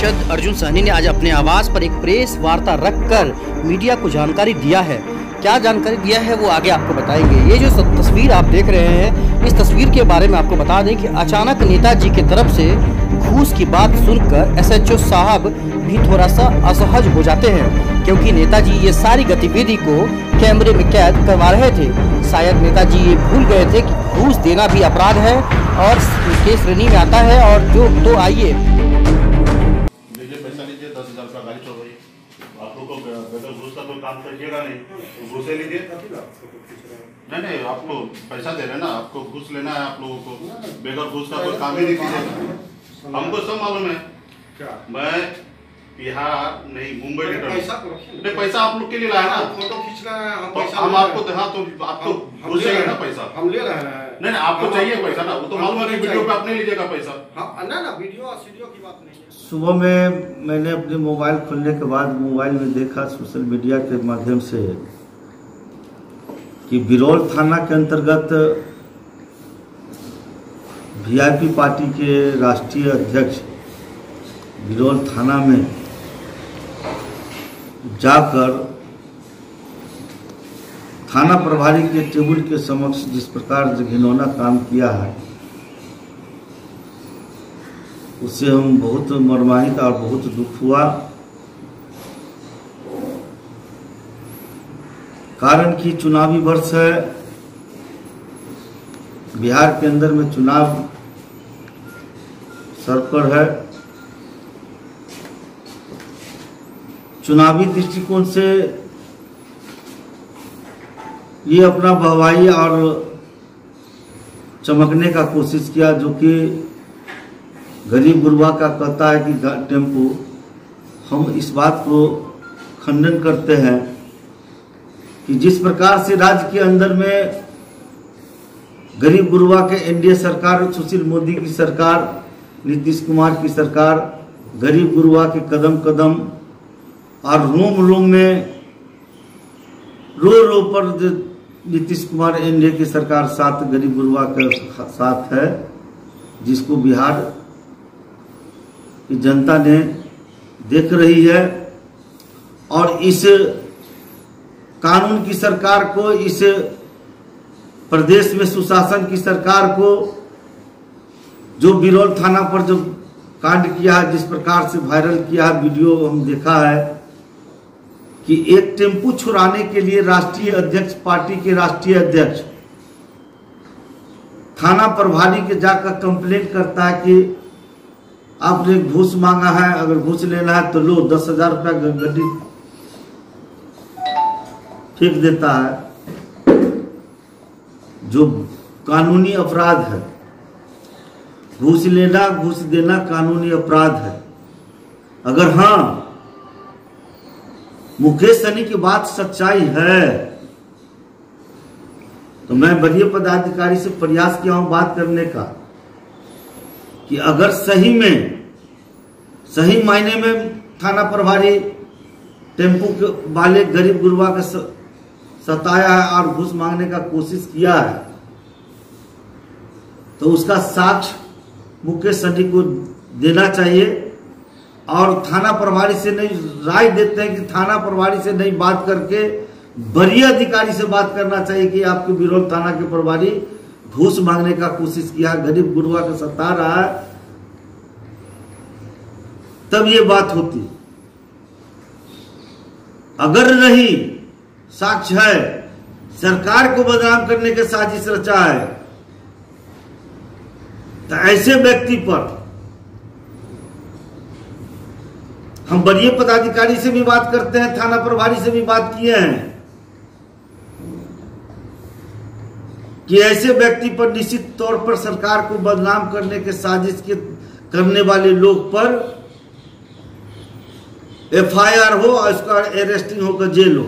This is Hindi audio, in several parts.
पार्षद अर्जुन सहनी ने आज अपने आवास पर एक प्रेस वार्ता रखकर मीडिया को जानकारी दिया है। क्या जानकारी दिया है वो आगे आपको बताएंगे। ये जो तस्वीर आप देख रहे हैं, इस तस्वीर के बारे में आपको बता दें कि अचानक नेताजी की तरफ से घूस की बात सुनकर एसएचओ साहब भी थोड़ा सा असहज हो जाते हैं, क्योंकि नेताजी ये सारी गतिविधि को कैमरे में कैद करवा रहे थे। शायद नेताजी ये भूल गए थे कि घूस देना भी अपराध है और के श्रेणी में आता है। और जो तो आइए पैसा लीजिए, 10,000 रुपया गाड़ी चल रही, आप लोग को बगैर घूस का कोई काम करिएगा नहीं, तो घूसे लीजिए। नहीं, आपको पैसा दे रहे ना, आपको घूस लेना है, आप लोगों को बगैर घूस का कोई काम ही नहीं कीजिएगा। हमको सब मालूम है, मैं बिहार नहीं मुंबई नहीं, पैसा आप लोग के लिए लाया ना, फोटो खींच रहे हैं तो हम आपको हाँ तो आपको घूस चाहिए ना पैसा, हम ले रहे हैं। नहीं आपको चाहिए पैसा ना, वो तो मालूम है वीडियो पे आप नहीं लीजिएगा पैसा। हाँ ना वीडियो और सीडियो की बात नहीं है। सुबह में मैंने अपने मोबाइल खोलने के बाद मोबाइल में देखा सोशल मीडिया के माध्यम से कि बिरौल थाना के अंतर्गत वीआईपी पार्टी के राष्ट्रीय अध्यक्ष बिरौल थाना में जाकर थाना प्रभारी के टेबल के समक्ष जिस प्रकार घिनौना काम किया है, उससे हम बहुत मर्माहित और बहुत दुख हुआ। कारण कि चुनावी वर्ष है, बिहार के अंदर में चुनाव सर पर है। चुनावी दृष्टिकोण से ये अपना बहवाई और चमकने का कोशिश किया, जो कि गरीब गुरबा का कहता है कि टेम्पो। हम इस बात को खंडन करते हैं कि जिस प्रकार से राज्य के अंदर में गरीब गुरबा के एनडीए सरकार, सुशील मोदी की सरकार, नीतीश कुमार की सरकार गरीब गुरबा के कदम कदम और रोम रोम में रो पर नीतीश कुमार एनडीए की सरकार साथ गरीब गुरबा के साथ है, जिसको बिहार की जनता ने देख रही है। और इस कानून की सरकार को, इस प्रदेश में सुशासन की सरकार को, जो बिरौल थाना पर जो कांड किया है, जिस प्रकार से वायरल किया है वीडियो हम देखा है कि एक टेम्पू छुड़ाने के लिए राष्ट्रीय अध्यक्ष, पार्टी के राष्ट्रीय अध्यक्ष थाना प्रभारी के जाकर कंप्लेंट करता है कि आपने घूस मांगा है, अगर घूस लेना है तो लो, 10,000 रुपया गड्डी फेंक देता है, जो कानूनी अपराध है। घूस लेना, घूस देना कानूनी अपराध है। अगर हाँ मुकेश सहनी की बात सच्चाई है तो मैं वरीय पदाधिकारी से प्रयास किया हूं बात करने का कि अगर सही में, सही मायने में थाना प्रभारी टेम्पू के वाले गरीब गुरबा का सताया है और घूस मांगने का कोशिश किया है, तो उसका साक्ष्य मुकेश सहनी को देना चाहिए। और थाना प्रभारी से नहीं, राय देते हैं कि थाना प्रभारी से नहीं बात करके वरीय अधिकारी से बात करना चाहिए कि आपके बिरौल थाना के प्रभारी घूस मांगने का कोशिश किया, गरीब गुरबा को सता रहा है, तब ये बात होती। अगर नहीं, साक्ष्य है, सरकार को बदनाम करने के साजिश रचा है, तो ऐसे व्यक्ति पर हम वरीय पदाधिकारी से भी बात करते हैं, थाना प्रभारी से भी बात किए हैं कि ऐसे व्यक्ति पर निश्चित तौर पर सरकार को बदनाम करने के साजिश के करने वाले लोग पर एफआईआर हो और उसका अरेस्टिंग होकर जेल हो।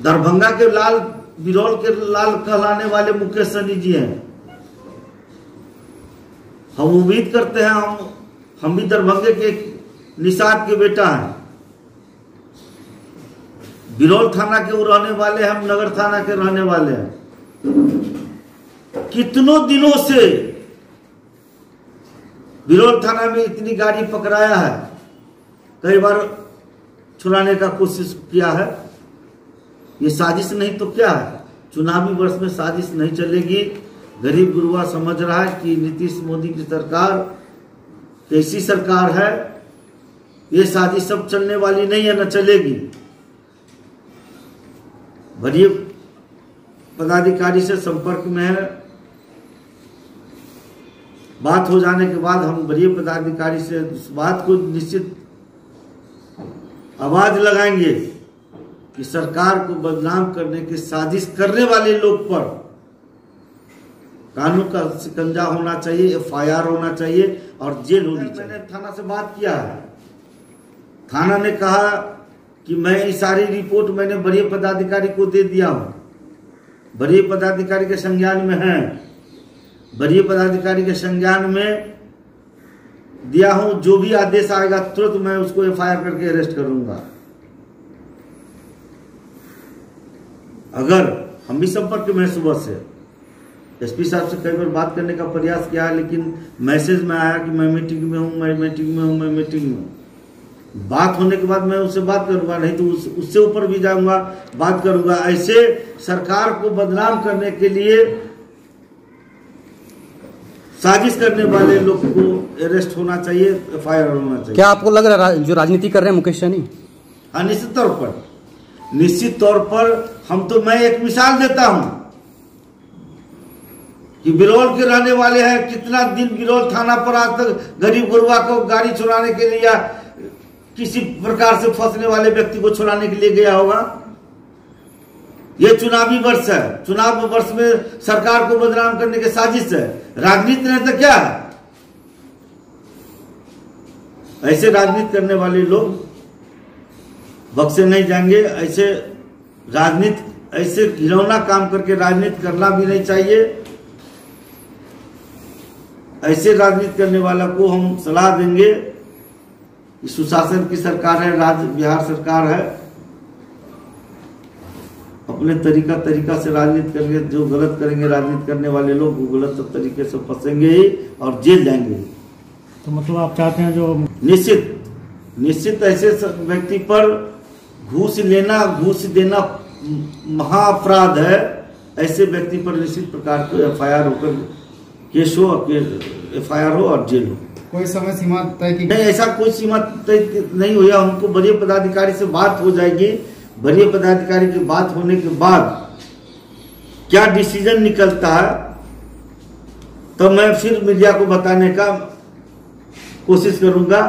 दरभंगा के लाल, बिरौल के लाल कहलाने वाले मुकेश सहनी जी हैं। हम उम्मीद करते हैं, हम भी दरभंगे के निषाद के बेटा हैं, बिरौल थाना के वो रहने वाले, हम नगर थाना के रहने वाले हैं। कितनों दिनों से बिरौल थाना में इतनी गाड़ी पकड़ाया है, कई बार छुड़ाने का कोशिश किया है। ये साजिश नहीं तो क्या है? चुनावी वर्ष में साजिश नहीं चलेगी। गरीब गुरुआ समझ रहा है कि नीतीश मोदी की सरकार कैसी सरकार है, ये साजिश सब चलने वाली नहीं है, न चलेगी। वरीय पदाधिकारी से संपर्क में है, बात हो जाने के बाद हम वरीय पदाधिकारी से इस बात को निश्चित आवाज लगाएंगे कि सरकार को बदनाम करने की साजिश करने वाले लोग पर कानून का शिकंजा होना चाहिए, FIR होना चाहिए और जेल होनी चाहिए। मैंने थाना से बात किया है, थाना ने कहा कि मैं ये सारी रिपोर्ट मैंने वरीय पदाधिकारी को दे दिया हूं, वरीय पदाधिकारी के संज्ञान में है, वरीय पदाधिकारी के संज्ञान में दिया हूं। जो भी आदेश आएगा तुरंत मैं उसको FIR करके अरेस्ट करूंगा। अगर हम भी संपर्क में सुबह से SP साहब से कई बार बात करने का प्रयास किया है, लेकिन मैसेज में आया कि मैं मीटिंग में हूं, मैं मीटिंग में हूं, मैं मीटिंग में हूं। बात होने के बाद मैं उससे बात करूंगा, नहीं तो उससे ऊपर भी जाऊंगा, बात करूंगा। ऐसे सरकार को बदनाम करने के लिए साजिश करने वाले लोग को अरेस्ट होना चाहिए, FIR होना चाहिए। क्या आपको लग रहा है जो राजनीति कर रहे हैं मुकेश सहनी? हाँ, निश्चित तौर पर मैं एक मिसाल देता हूं कि बिरौल के रहने वाले हैं। कितना दिन बिरौल थाना पर आज तक गरीब गुरुआ को गाड़ी छुड़ाने के लिए या किसी प्रकार से फंसने वाले व्यक्ति को छुड़ाने के लिए गया होगा? यह चुनावी वर्ष है, चुनाव वर्ष में सरकार को बदनाम करने की साजिश है। राजनीति नहीं तो क्या है? ऐसे राजनीति करने वाले लोग बख्शे नहीं जाएंगे। ऐसे राजनीति, ऐसे घिनौना काम करके राजनीति करना भी नहीं चाहिए। ऐसे राजनीति करने वाला को हम सलाह देंगे कि सुशासन की सरकार है, राज्य बिहार सरकार है, अपने तरीका से राजनीति करेंगे। जो गलत करेंगे राजनीति करने वाले लोग, वो गलत तरीके से फंसेंगे ही और जेल जाएंगे। तो मतलब आप चाहते हैं जो निश्चित ऐसे व्यक्ति पर घूस देना महाअपराध है। ऐसे व्यक्ति पर निश्चित प्रकार को FIR होकर केस हो, FIR हो और जेल हो। कोई समय सीमा तय की नहीं, ऐसा कोई सीमा तय नहीं हुआ। हमको वरीय पदाधिकारी से बात हो जाएगी। वरीय पदाधिकारी की बात होने के बाद क्या डिसीजन निकलता है तो मैं फिर मीडिया को बताने का कोशिश करूंगा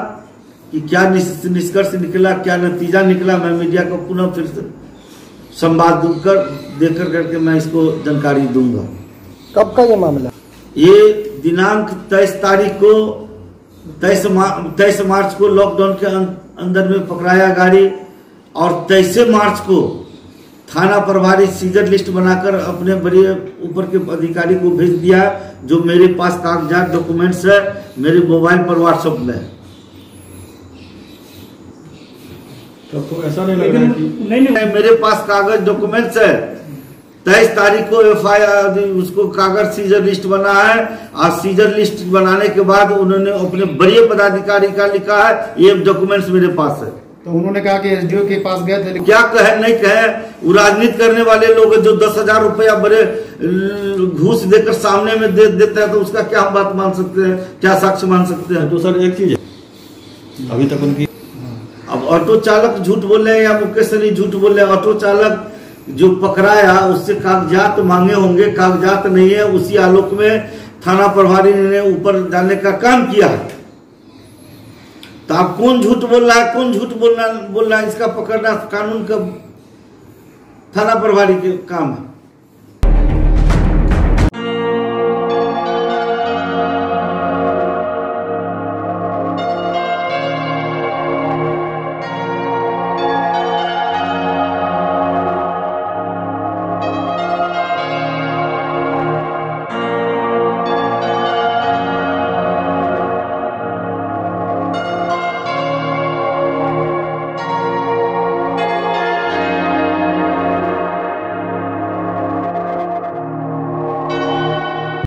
कि क्या निष्कर्ष निकला, क्या नतीजा निकला। मैं मीडिया को पुनः फिर से संवाद देकर करके मैं इसको जानकारी दूंगा। कब का ये मामला? ये दिनांक 23 तारीख को 23 मार्च को लॉकडाउन के अंदर में पकड़ाया गाड़ी और 23 मार्च को थाना प्रभारी सीजर लिस्ट बनाकर अपने बड़े ऊपर के अधिकारी को भेज दिया, जो मेरे पास कागजात डॉक्यूमेंट्स है, मेरे मोबाइल पर व्हाट्सएप में है। तो ऐसा नहीं लग रहा है कि नहीं, मेरे पास कागज डॉक्यूमेंट्स है। 23 तारीख को FIR उसको कागज सीजर लिस्ट बना है और सीजर लिस्ट बनाने के बाद उन्होंने अपने वरीय पदाधिकारी का लिखा है, ये डॉक्यूमेंट्स मेरे पास है। तो उन्होंने कहा कि SDO के पास गए थे। क्या कहे नहीं कहे, वो राजनीति करने वाले लोग जो 10,000 रुपया बड़े घूस देकर सामने में दे देता है, तो उसका क्या हम बात मान सकते हैं, क्या साक्ष्य मान सकते हैं? तो सर एक चीज है, अभी तक उनकी अब ऑटो चालक झूठ बोल रहे हैं या मुकेश सहनी झूठ बोल रहे हैं? ऑटो चालक जो पकड़ाया उससे कागजात मांगे होंगे, कागजात नहीं है। उसी आलोक में थाना प्रभारी ने ऊपर जाने का काम किया है। तो आप कौन झूठ बोल रहा है, कौन झूठ बोल रहा है, इसका पकड़ना कानून का थाना प्रभारी के काम है।